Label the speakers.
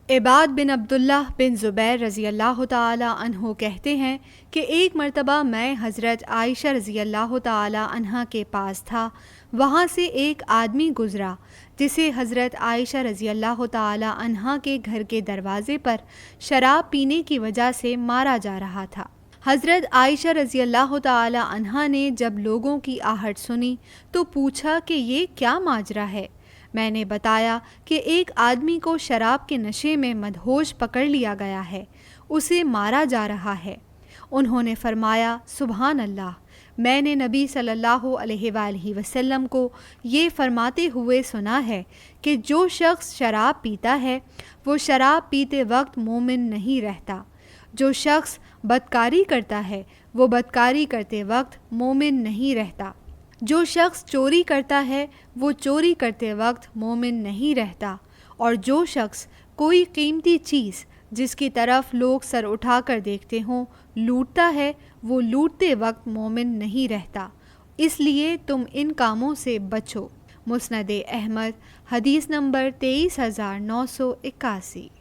Speaker 1: عباد بن عبداللہ بن زبیر رضی اللہ تعالی عنہ کہتے ہیں کہ ایک مرتبہ میں حضرت عائشہ رضی اللہ تعالی عنہا کے پاس تھا۔ وہاں سے ایک آدمی گزرا جسے حضرت عائشہ رضی اللہ تعالی عنہا کے گھر کے دروازے پر شراب پینے کی وجہ سے مارا جا رہا تھا۔ حضرت عائشہ رضی اللہ تعالی عنہا نے جب لوگوں کی آہٹ سنی تو پوچھا کہ یہ کیا ماجرا ہے؟ میں نے بتایا کہ ایک آدمی کو شراب کے نشے میں مدہوش پکڑ لیا گیا ہے، اسے مارا جا رہا ہے۔ انہوں نے فرمایا سبحان اللہ، میں نے نبی صلی اللہ علیہ وآلہ وسلم کو یہ فرماتے ہوئے سنا ہے کہ جو شخص شراب پیتا ہے وہ شراب پیتے وقت مومن نہیں رہتا، جو شخص بدکاری کرتا ہے وہ بدکاری کرتے وقت مومن نہیں رہتا، جو شخص چوری کرتا ہے وہ چوری کرتے وقت مومن نہیں رہتا، اور جو شخص کوئی قیمتی چیز جس کی طرف لوگ سر اٹھا کر دیکھتے ہوں لوٹتا ہے وہ لوٹتے وقت مومن نہیں رہتا۔ اس لیے تم ان کاموں سے بچو۔ مسند احمد حدیث نمبر 23981۔